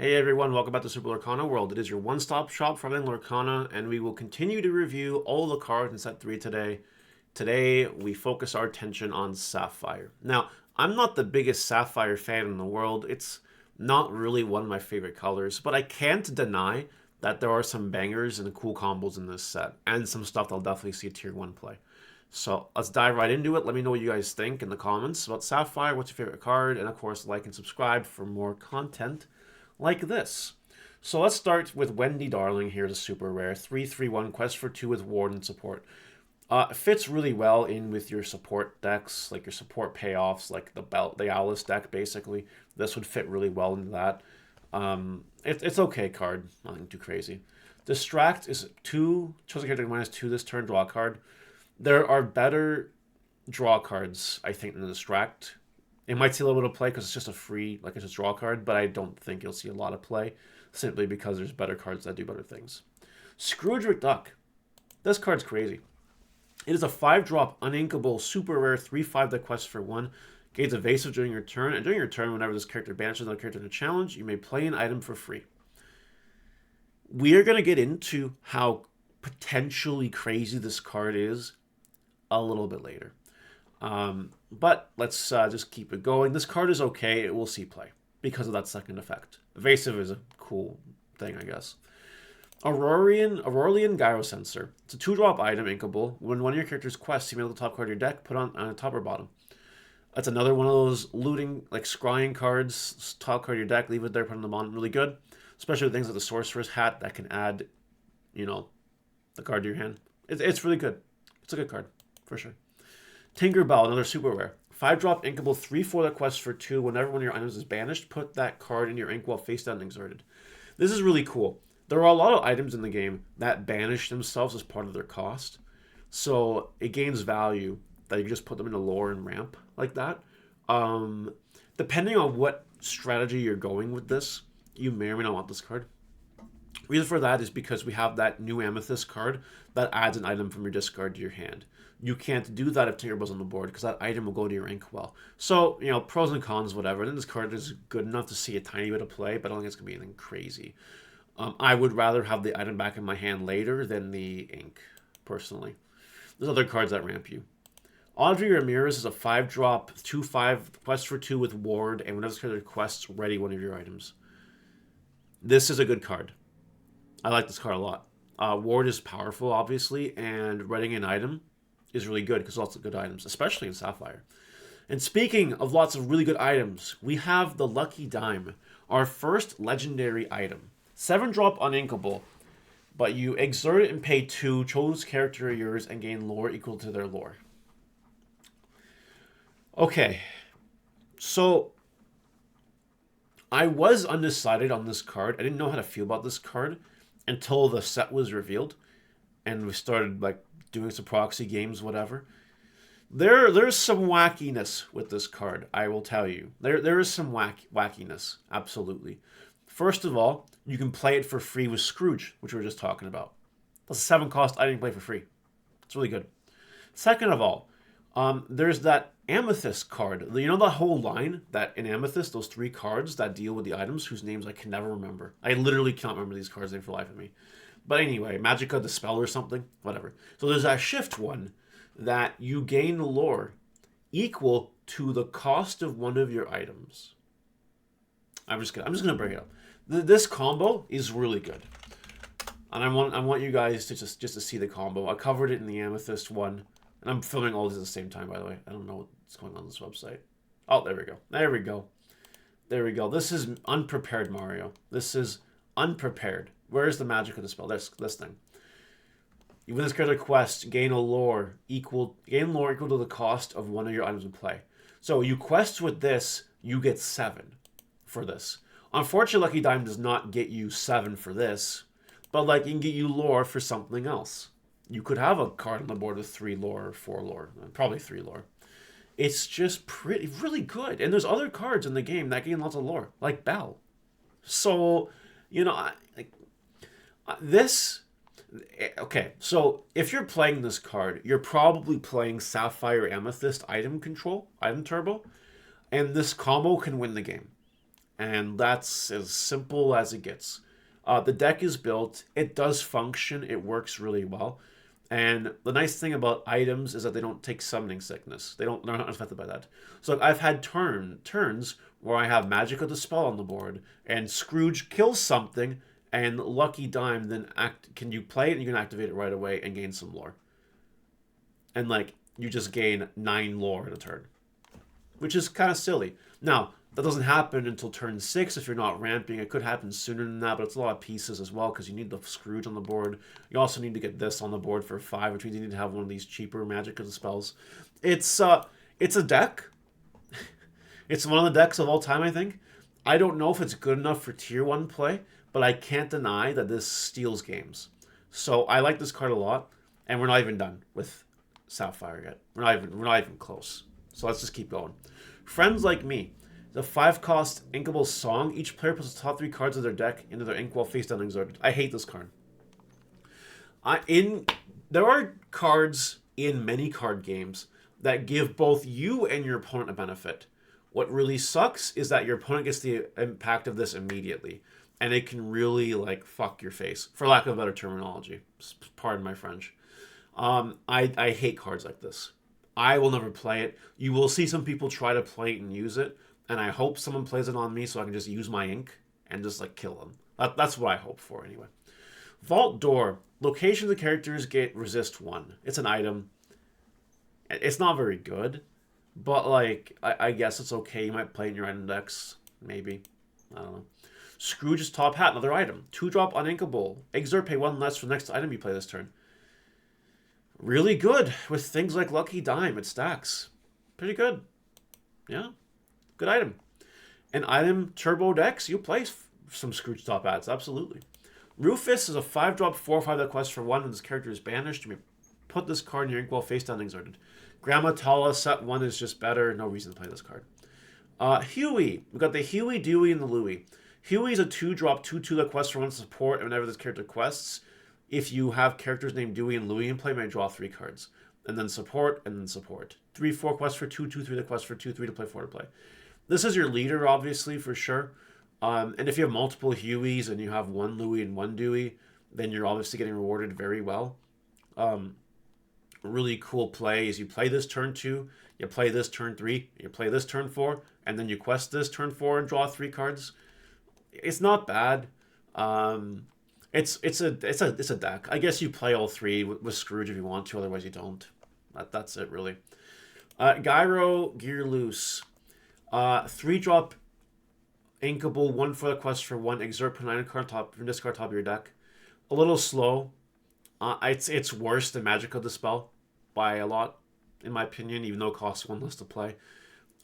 Hey everyone, welcome back to Super Lorcana World. It is your one-stop shop for everything Lorcana, and we will continue to review all the cards in set 3 today. Today, we focus our attention on Sapphire. Now, I'm not the biggest Sapphire fan in the world. It's not really one of my favorite colors, but I can't deny that there are some bangers and cool combos in this set, and some stuff that'll definitely see a Tier 1 play. So let's dive right into it. Let me know what you guys think in the comments about Sapphire, what's your favorite card, and of course, like and subscribe for more content like this. So let's start with Wendy Darling here, the super rare 3/3/1 quest for 2 with ward and support. It fits really well in with your support decks, like your support payoffs, like the Alice deck basically. This would fit really well into that. It's okay card, nothing too crazy. Distract is 2, chosen character -2 this turn, draw a card. There are better draw cards, I think, than Distract. It might see a little bit of play because it's just a free, like it's a draw card, but I don't think you'll see a lot of play simply because there's better cards that do better things. Scrooge McDuck. This card's crazy. It is a 5-drop uninkable super rare 3/5 that quests for 1. Gains evasive during your turn, and during your turn, whenever this character banishes another character in a challenge, you may play an item for free. We are going to get into how potentially crazy this card is a little bit later. But let's just keep it going. This card is okay. It will see play because of that second effect. Evasive is a cool thing, I guess. Aurorian Gyrosensor. It's a 2-drop item, inkable. When one of your character's quests, you may look at the top card of your deck, put on the top or bottom. That's another one of those looting, like scrying cards. Top card of your deck, leave it there, put it on the bottom. Really good. Especially with things like the Sorcerer's Hat that can add, the card to your hand. It's really good. It's a good card, for sure. Tinkerbell, another super rare. 5-drop inkable 3/4 that quests for 2. Whenever one of your items is banished, put that card in your ink while face down and exerted. This is really cool. There are a lot of items in the game that banish themselves as part of their cost. So it gains value that you can just put them in the lore and ramp like that. Depending on what strategy you're going with this, you may or may not want this card. Reason for that is because we have that new Amethyst card that adds an item from your discard to your hand. You can't do that if Tinkerbell's on the board because that item will go to your inkwell. So, pros and cons, whatever. And then this card is good enough to see a tiny bit of play, but I don't think it's going to be anything crazy. I would rather have the item back in my hand later than the ink, personally. There's other cards that ramp you. Audrey Ramirez is a 5-drop, 2/5, quest for 2 with ward, and whenever this character quests, ready one of your items. This is a good card. I like this card a lot. Ward is powerful, obviously, and readying an item is really good because lots of good items, especially in Sapphire. And speaking of lots of really good items, we have the Lucky Dime, our first legendary item. 7-drop uninkable, but you exert it and pay 2, choose character of yours, and gain lore equal to their lore. Okay, so I was undecided on this card. I didn't know how to feel about this card until the set was revealed, and we started doing some proxy games, whatever. There's some wackiness with this card, I will tell you. There is some wackiness, absolutely. First of all, you can play it for free with Scrooge, which we were just talking about. That's a 7-cost item to play for free. It's really good. Second of all, there's that Amethyst card. You know the whole line that in Amethyst, those 3 cards that deal with the items whose names I can never remember. I literally can't remember these cards' names for the life of me. But anyway, Magica the Spell or something, whatever. So there's that shift one that you gain lore equal to the cost of one of your items. I'm just gonna bring it up. This combo is really good, and I want you guys to just to see the combo. I covered it in the Amethyst one, and I'm filming all these at the same time. By the way, I don't know what's going on this website. Oh, there we go. There we go. There we go. This is unprepared, Mario. This is unprepared. Where's the magic of the spell? This thing. You win this character quest, gain lore equal to the cost of one of your items in play. So you quest with this, you get 7 for this. Unfortunately, Lucky Dime does not get you 7 for this, but it can get you lore for something else. You could have a card on the board with 3 lore or 4 lore, probably 3 lore. It's just really good. And there's other cards in the game that gain lots of lore, like Belle. So, this... Okay, so if you're playing this card, you're probably playing Sapphire Amethyst item control, item turbo, and this combo can win the game. And that's as simple as it gets. The deck is built. It does function. It works really well. And the nice thing about items is that they don't take summoning sickness. They're not affected by that. So I've had turns where I have Magical Dispel on the board, and Scrooge kills something, and Lucky Dime then can you play it and you can activate it right away and gain some lore. And like you just gain 9 lore in a turn, which is kind of silly. Now, that doesn't happen until turn 6 if you're not ramping. It could happen sooner than that, but it's a lot of pieces as well because you need the Scrooge on the board. You also need to get this on the board for 5, which means you need to have one of these cheaper Magic spells. It's a deck. It's one of the decks of all time, I think. I don't know if it's good enough for tier 1 play, but I can't deny that this steals games. So I like this card a lot, and we're not even done with Sapphire yet. We're not even close. So let's just keep going. Friends Like Me. The 5-cost Inkable Song. Each player puts the top 3 cards of their deck into their ink while face down exerted. I hate this card. There are cards in many card games that give both you and your opponent a benefit. What really sucks is that your opponent gets the impact of this immediately. And it can really, like, fuck your face. For lack of better terminology. Pardon my French. I hate cards like this. I will never play it. You will see some people try to play it and use it. And I hope someone plays it on me so I can just use my ink and just, like, kill them. That's what I hope for, anyway. Vault Door. Location of the characters get resist 1. It's an item. It's not very good. But, like, I guess it's okay. You might play it in your item decks. Maybe. I don't know. Scrooge's Top Hat. Another item. 2-drop uninkable. Exert, pay 1 less for the next item you play this turn. Really good. With things like Lucky Dime, it stacks. Pretty good. Yeah. Good item. An item turbo decks, you play some Scrooge Top Hats, absolutely. Rufus is a 5-drop 4/5 that quests for 1 and this character is banished. You may put this card in your ink while face down exerted. Grandma Tala, set 1 is just better. No reason to play this card. Huey. We've got the Huey, Dewey, and the Louie. Huey is a 2-drop 2/2 that quests for 1 support, and whenever this character quests, if you have characters named Dewey and Louie in play, you may draw 3 cards. And then support, and then support. 3/4 quests for 2, 2/3 that quests for 2, 3 to play, 4 to play. This is your leader, obviously, for sure. And if you have multiple Hueys and you have 1 Louie and 1 Dewey, then you're obviously getting rewarded very well. Really cool play is you play this turn 2, you play this turn 3, you play this turn 4, and then you quest this turn 4 and draw 3 cards. It's not bad. It's a deck. I guess you play all 3 with Scrooge if you want to, otherwise you don't. That's it, really. Gyro Gear Loose. 3-drop inkable 1 for the quest for 1. Exert, put 9 card top from discard top of your deck. A little slow. It's worse than Magical Dispel by a lot, in my opinion, even though it costs 1 less to play.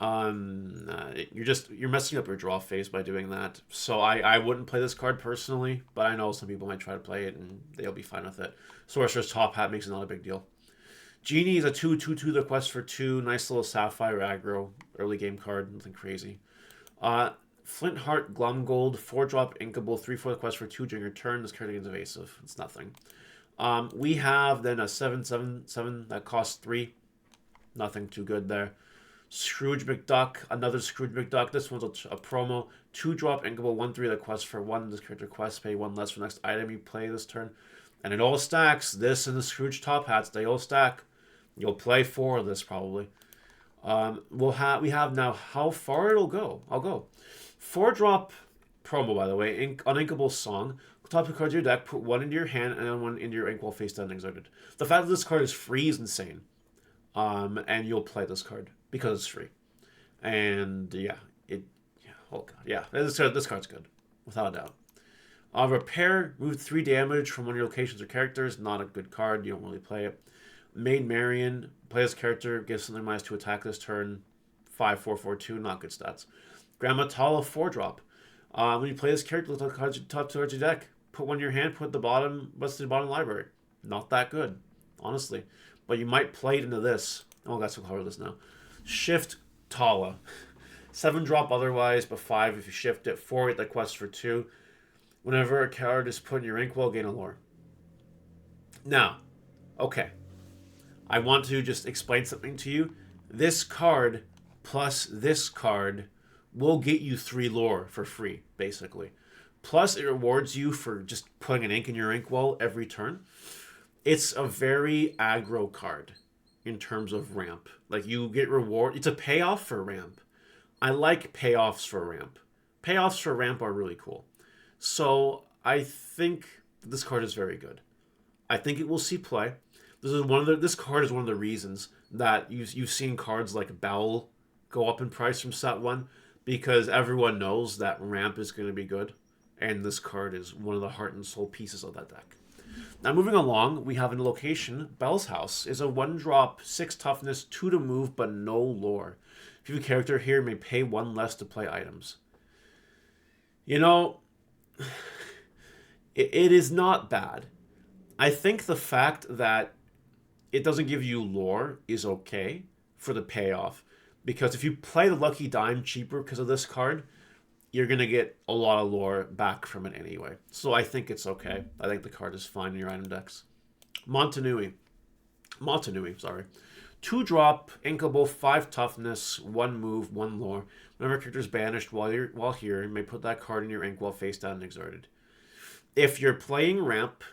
You're messing up your draw phase by doing that. So I wouldn't play this card personally, but I know some people might try to play it and they'll be fine with it. Sorcerer's Top Hat makes it not a big deal. Genie is a 2/2/2 the quest for 2. Nice little Sapphire aggro. Early game card. Nothing crazy. Flintheart Glumgold. 4-drop inkable. 3/4 the quest for 2 during your turn. This card is evasive. It's nothing. We have then a 7/7/7 that costs 3. Nothing too good there. Scrooge McDuck. Another Scrooge McDuck. This one's a promo. 2-drop inkable. 1/3 the quest for 1. This character quest. Pay 1 less for the next item you play this turn. And it all stacks. This and the Scrooge Top Hats, they all stack. You'll play 4 of this probably. We have now how far it'll go. I'll go. 4-drop promo, by the way. Uninkable Song. Top 2 cards of your deck. Put 1 into your hand and then 1 into your ink while face down exerted. The fact that this card is free is insane. And you'll play this card because it's free. And oh god, yeah. This card's good, without a doubt. Repair, move 3 damage from one of your locations or characters. Not a good card. You don't really play it. Maid Marian, play this character, gives something -2 attack this turn. 5/4/4/2, not good stats. Grandma Tala, 4-drop. When you play this character, look at the top 2 cards of your deck. Put 1 in your hand, put the bottom, what's the bottom library. Not that good, honestly. But you might play it into this. Oh, that's what color this now. Shift Tala. 7-drop otherwise, but 5 if you shift it. 4 that quest for 2. Whenever a card is put in your inkwell, gain a lore. Now, okay. I want to just explain something to you. This card plus this card will get you 3 lore for free, basically. Plus, it rewards you for just putting an ink in your inkwell every turn. It's a very aggro card in terms of ramp. Like, you get reward. It's a payoff for ramp. I like payoffs for ramp. Payoffs for ramp are really cool. So I think this card is very good. I think it will see play. This card is one of the reasons that you've seen cards like Bell go up in price from set 1, because everyone knows that ramp is going to be good, and this card is one of the heart and soul pieces of that deck. Now, moving along, we have in location, Bell's House is a 1-drop, 6 toughness, 2 to move, but no lore. If you have a character here, you may pay 1 less to play items. You know, it is not bad. I think the fact that it doesn't give you lore is okay for the payoff, because if you play the Lucky Dime cheaper because of this card, you're going to get a lot of lore back from it anyway. So I think it's okay. I think the card is fine in your item decks. Montanui, sorry. 2-drop, inkable, 5 toughness, 1 move, 1 lore. Whenever a character is banished while here, you may put that card in your inkwell face down and exerted. If you're playing ramp,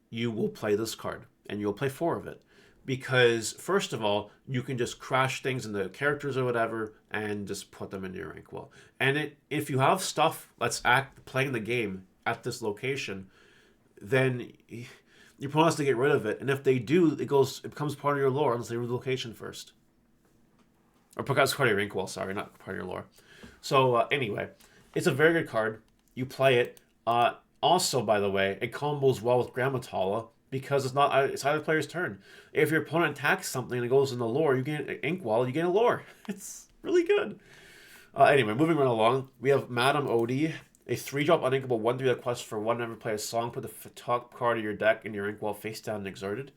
you will play this card, and you'll play 4 of it. Because, first of all, you can just crash things into characters or whatever and just put them into your inkwell. And if you have stuff that's playing the game at this location, then your opponent has to get rid of it. And if they do, it becomes part of your lore unless they read the location first. Or becomes part of your inkwell, sorry, not part of your lore. So, anyway, it's a very good card. You play it. Also, by the way, it combos well with Grammatala, because it's either player's turn. If your opponent attacks something and it goes in the lore, you get an inkwell, you get a lore. It's really good. Anyway, moving right along, we have Madame Odie, a 3-drop uninkable 1/3 that quests for 1. Never play a song. Put the top card of your deck in your inkwell face down and exerted.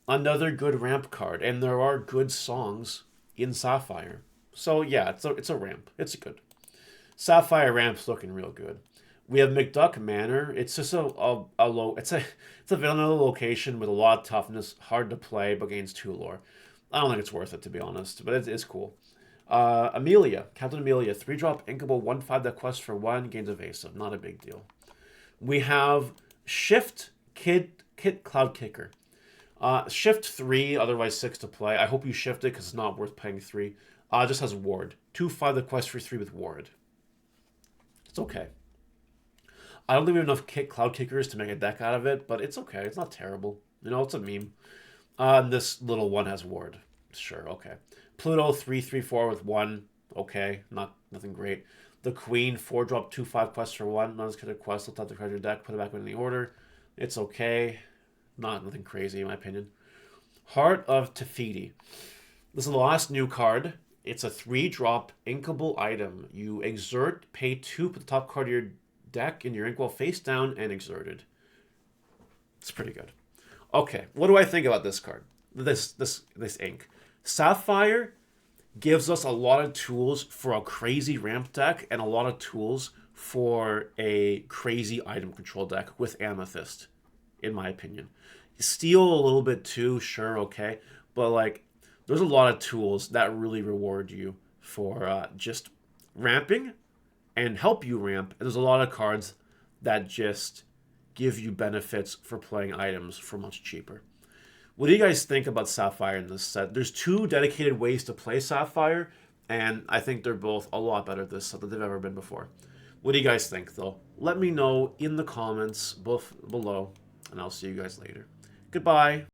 Another good ramp card, and there are good songs in Sapphire. So yeah, it's a ramp. It's good. Sapphire ramp's looking real good. We have McDuck Manor. It's just it's a vanilla location with a lot of toughness, hard to play, but gains 2 lore. I don't think it's worth it, to be honest, but it's cool. Amelia, Captain Amelia, 3-drop inkable 1/5 that quests for 1, gains evasive. Not a big deal. We have Shift Kit Cloud Kicker. Shift 3, otherwise 6 to play. I hope you shift it because it's not worth paying 3. Just has Ward. 2/5 that quests for 3 with Ward. It's okay. I don't think we have enough Cloud Kickers to make a deck out of it, but it's okay. It's not terrible. You know, it's a meme. And this little one has Ward. Sure, okay. Pluto, 3/3/4 with 1. Okay, nothing great. The Queen, 4-drop, 2/5 quest for 1. Non-executed quest, lift out the card of your deck, put it back in the order. It's okay. Nothing crazy, in my opinion. Heart of Tefiti. This is the last new card. It's a 3-drop inkable item. You exert, pay 2, put the top card of your deck in your inkwell face down and exerted. It's pretty good. Okay, what do I think about this card? This ink. Sapphire gives us a lot of tools for a crazy ramp deck and a lot of tools for a crazy item control deck with Amethyst, in my opinion. Steel a little bit too, sure, okay, but like there's a lot of tools that really reward you for just ramping and help you ramp. And there's a lot of cards that just give you benefits for playing items for much cheaper. What do you guys think about Sapphire in this set? There's 2 dedicated ways to play Sapphire, and I think they're both a lot better this set than they've ever been before. What do you guys think, though? Let me know in the comments both below, and I'll see you guys later. Goodbye.